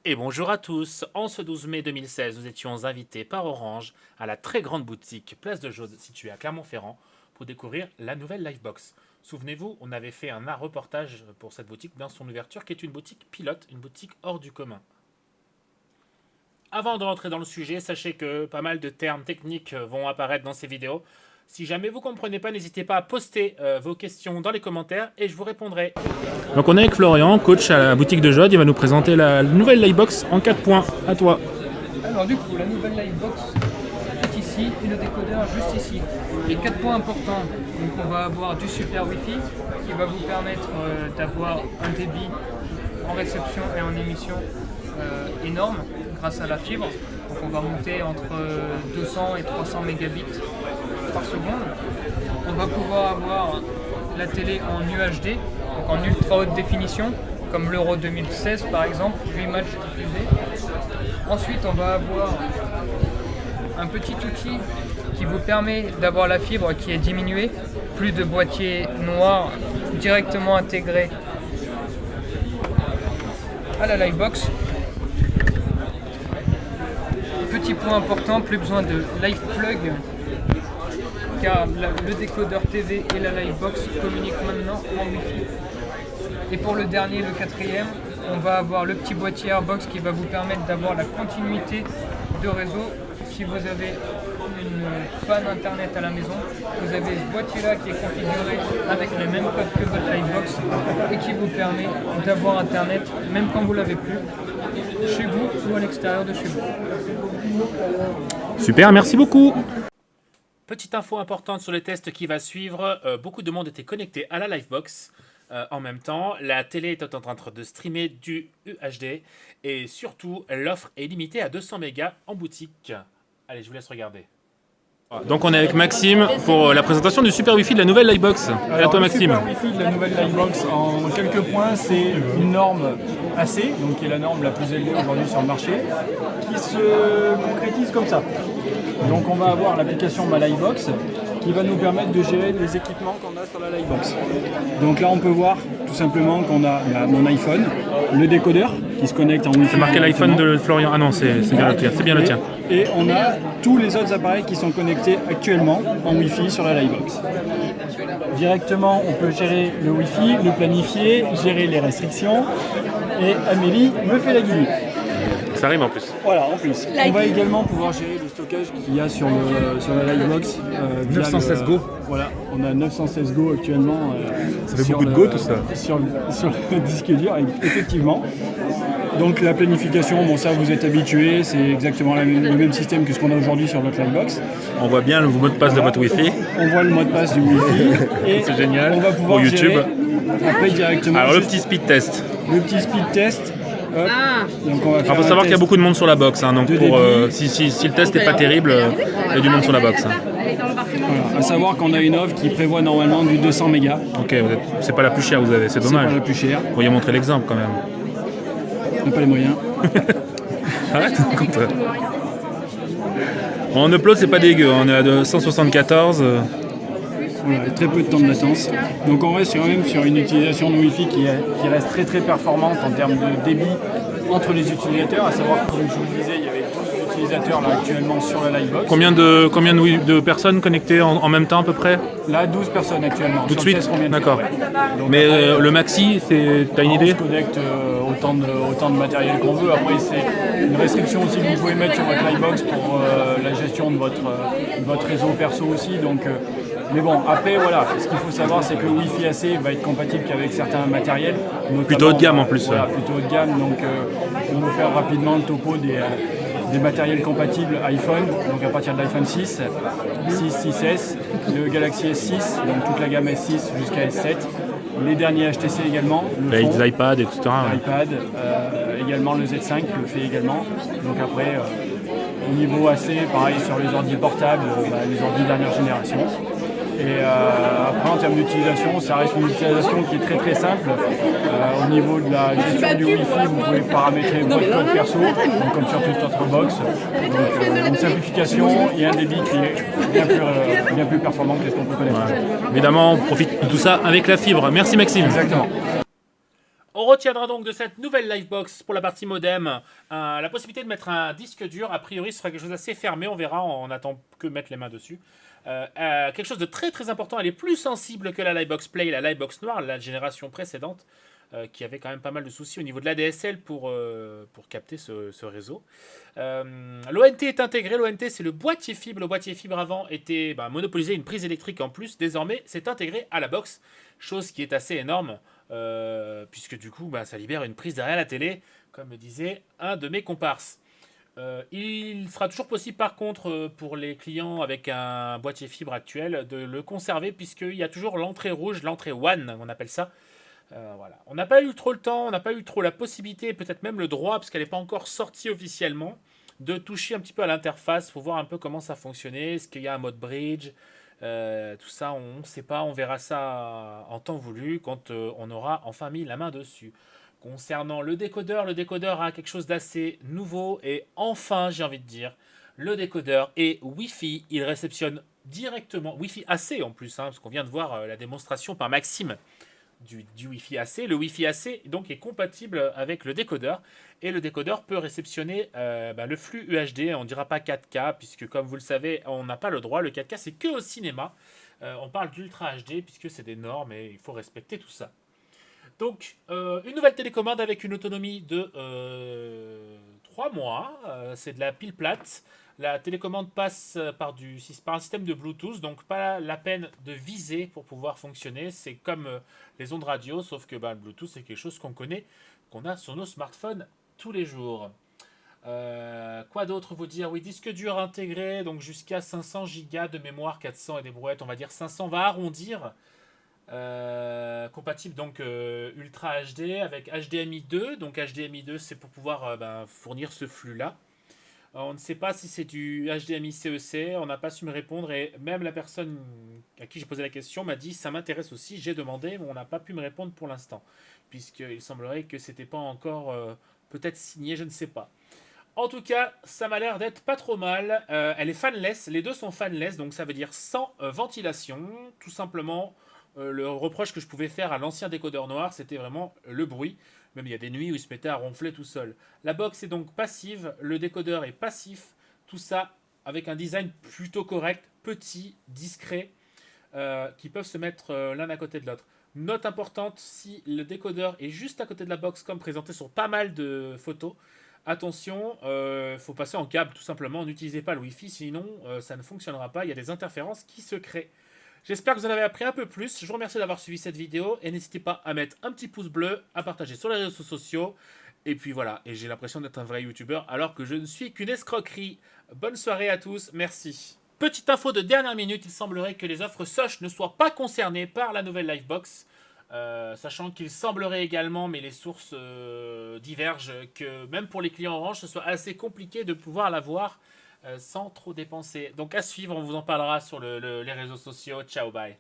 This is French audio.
Et bonjour à tous. En ce 12 mai 2016, nous étions invités par Orange à la très grande boutique Place de Jaude située à Clermont-Ferrand pour découvrir la nouvelle Livebox. Souvenez-vous, on avait fait un reportage pour cette boutique dans son ouverture qui est une boutique pilote, une boutique hors du commun. Avant de rentrer dans le sujet, sachez que pas mal de termes techniques vont apparaître dans ces vidéos. Si jamais vous ne comprenez pas, n'hésitez pas à poster vos questions dans les commentaires et je vous répondrai. Donc on est avec Florian, coach à la boutique de Jaude. Il va nous présenter la nouvelle Livebox en 4 points. À toi. Alors du coup, la nouvelle Livebox est ici et le décodeur juste ici. Les 4 points importants, donc on va avoir du super Wi-Fi qui va vous permettre d'avoir un débit en réception et en émission énorme grâce à la fibre. Donc on va monter entre 200 et 300 mégabits par seconde. On va pouvoir avoir la télé en UHD, donc en ultra haute définition, comme l'Euro 2016 par exemple, 8 matchs diffusés. Ensuite, on va avoir un petit outil qui vous permet d'avoir la fibre qui est diminuée, plus de boîtier noir directement intégré à la Livebox. Petit point important, plus besoin de LivePlug car le décodeur TV et la Livebox communiquent maintenant en Wi-Fi. Et pour le dernier, le quatrième, on va avoir le petit boîtier Airbox qui va vous permettre d'avoir la continuité de réseau. Si vous avez une panne internet à la maison, vous avez ce boîtier là qui est configuré avec les mêmes codes que votre Livebox et qui vous permet d'avoir internet même quand vous l'avez plus, chez vous ou à l'extérieur de chez vous. Super, merci beaucoup. Petite info importante sur les tests qui va suivre, beaucoup de monde était connecté à la Livebox en même temps. La télé est en train de streamer du UHD et surtout l'offre est limitée à 200 mégas en boutique. Allez, je vous laisse regarder. Donc on est avec Maxime pour la présentation du Super Wi-Fi de la nouvelle Livebox. Et à toi Maxime. Le Super Wi-Fi de la nouvelle Livebox, en quelques points, c'est une norme AC, donc qui est la norme la plus élevée aujourd'hui sur le marché, qui se concrétise comme ça. Donc on va avoir l'application Ma Livebox qui va nous permettre de gérer les équipements qu'on a sur la Livebox. Donc là on peut voir tout simplement qu'on a mon iPhone, le décodeur qui se connecte en Wi-Fi. C'est marqué l'iPhone de Florian. Ah non, c'est bien le tien. C'est bien le tien. Et on a tous les autres appareils qui sont connectés actuellement en Wi-Fi sur la Livebox. Directement, on peut gérer le Wi-Fi, le planifier, gérer les restrictions. Et Amélie me fait la guinée. Ça rime en plus. Voilà, en plus. On va également pouvoir gérer le stockage qu'il y a sur la Livebox. 916 Go. Voilà, on a 916 Go actuellement. Ça fait beaucoup de Go tout ça. Sur le disque dur, effectivement. Donc la planification, bon ça vous êtes habitués, c'est exactement le même système que ce qu'on a aujourd'hui sur notre Livebox. On voit bien le mot de passe de votre Wi-Fi. On voit le mot de passe du Wi-Fi. Et c'est génial. On va pouvoir pour YouTube. Gérer, après directement. Alors le petit speed test. Le petit speed test. Hop. Donc on va faire il faut savoir qu'il y a beaucoup de monde sur la box, hein, donc si le test n'est pas terrible, il y a du monde sur la box. Hein. Voilà. À savoir qu'on a une offre qui prévoit normalement du 200 mégas. Ok, c'est pas la plus chère, vous avez, c'est dommage. C'est pas la plus chère. Vous pourriez montrer l'exemple quand même. On n'a pas les moyens. Arrête. En upload, c'est pas dégueu, on est à 274. Voilà, très peu de temps de latence. Donc on reste quand même sur une utilisation de Wi-Fi qui reste très très performante en termes de débit entre les utilisateurs, à savoir comme je vous le disais, il y avait 12 utilisateurs là actuellement sur la Livebox. Combien de personnes connectées en même temps à peu près? Là 12 personnes actuellement. Tout de suite. D'accord. Donc, mais après, le maxi, t'as une idée? On se connecte autant de matériel qu'on veut. Après c'est une restriction aussi que vous pouvez mettre sur votre Livebox pour la gestion de votre réseau perso aussi. Donc, mais bon, après voilà, ce qu'il faut savoir c'est que le Wi-Fi AC va être compatible qu'avec certains matériels. Plutôt haut de gamme en plus. Voilà, plutôt haut de gamme, donc on va vous faire rapidement le topo des matériels compatibles iPhone, donc à partir de l'iPhone 6, 6S, le Galaxy S6, donc toute la gamme S6 jusqu'à S7, les derniers HTC également, les iPad, etc. L'iPad, également le Z5 le fait également, donc après au niveau AC, pareil sur les ordi portables, les ordi dernière génération. Et après en termes d'utilisation, ça reste une utilisation qui est très très simple. Au niveau de la gestion du Wi-Fi, vous pouvez paramétrer votre code perso, donc comme sur toute autre box. Donc une simplification et un débit qui est bien plus performant que ce qu'on peut connaître. Ouais. Évidemment, on profite de tout ça avec la fibre. Merci Maxime. Exactement. On retiendra donc de cette nouvelle Livebox pour la partie modem la possibilité de mettre un disque dur. A priori, ce sera quelque chose d'assez fermé. On verra, on attend que mettre les mains dessus. Quelque chose de très très important. Elle est plus sensible que la Livebox Play et la Livebox Noire, la génération précédente, qui avait quand même pas mal de soucis au niveau de l'ADSL pour capter ce réseau. L'ONT est intégré. L'ONT, c'est le boîtier fibre. Le boîtier fibre avant était monopolisé une prise électrique en plus. Désormais, c'est intégré à la box, chose qui est assez énorme, puisque du coup, ça libère une prise derrière la télé, comme me disait un de mes comparses. Il sera toujours possible par contre pour les clients avec un boîtier fibre actuel de le conserver, puisqu'il y a toujours l'entrée rouge, l'entrée WAN, on appelle ça. Voilà. On n'a pas eu trop le temps, on n'a pas eu trop la possibilité, peut-être même le droit, parce qu'elle n'est pas encore sortie officiellement, de toucher un petit peu à l'interface pour voir un peu comment ça fonctionnait, est-ce qu'il y a un mode bridge, tout ça on ne sait pas, on verra ça en temps voulu quand on aura enfin mis la main dessus. Concernant le décodeur a quelque chose d'assez nouveau et enfin, j'ai envie de dire, le décodeur est Wi-Fi. Il réceptionne directement, Wi-Fi AC en plus, parce qu'on vient de voir la démonstration par Maxime du Wi-Fi AC. Le Wi-Fi AC donc est compatible avec le décodeur et le décodeur peut réceptionner le flux UHD. On ne dira pas 4K puisque comme vous le savez, on n'a pas le droit. Le 4K c'est que au cinéma. On parle d'Ultra HD puisque c'est des normes et il faut respecter tout ça. Donc, une nouvelle télécommande avec une autonomie de 3 mois. C'est de la pile plate. La télécommande passe par un système de Bluetooth, donc pas la peine de viser pour pouvoir fonctionner. C'est comme les ondes radio, sauf que le Bluetooth, c'est quelque chose qu'on connaît, qu'on a sur nos smartphones tous les jours. Quoi d'autre vous dire? Oui, disque dur intégré, donc jusqu'à 500 Go de mémoire, 400 et des brouettes, on va dire 500, on va arrondir. Compatible donc Ultra HD avec HDMI 2. Donc HDMI 2 c'est pour pouvoir fournir ce flux là. On ne sait pas si c'est du HDMI CEC, on n'a pas su me répondre et même la personne à qui j'ai posé la question m'a dit ça m'intéresse aussi, j'ai demandé mais on n'a pas pu me répondre pour l'instant puisqu'il semblerait que c'était pas encore peut-être signé, je ne sais pas. En tout cas, ça m'a l'air d'être pas trop mal. Elle est fanless, les deux sont fanless, donc ça veut dire sans ventilation, tout simplement. Le reproche que je pouvais faire à l'ancien décodeur noir, c'était vraiment le bruit. Même il y a des nuits où il se mettait à ronfler tout seul. La box est donc passive, le décodeur est passif. Tout ça avec un design plutôt correct, petit, discret, qui peuvent se mettre l'un à côté de l'autre. Note importante, si le décodeur est juste à côté de la box, comme présenté sur pas mal de photos, attention, faut passer en câble tout simplement. N'utilisez pas le Wi-Fi, sinon ça ne fonctionnera pas. Il y a des interférences qui se créent. J'espère que vous en avez appris un peu plus. Je vous remercie d'avoir suivi cette vidéo et n'hésitez pas à mettre un petit pouce bleu, à partager sur les réseaux sociaux. Et puis voilà, et j'ai l'impression d'être un vrai youtubeur alors que je ne suis qu'une escroquerie. Bonne soirée à tous, merci. Petite info de dernière minute, il semblerait que les offres Soch ne soient pas concernées par la nouvelle Livebox. Sachant qu'il semblerait également, mais les sources divergent, que même pour les clients Orange, ce soit assez compliqué de pouvoir l'avoir sans trop dépenser. Donc à suivre, on vous en parlera sur les réseaux sociaux. Ciao, bye.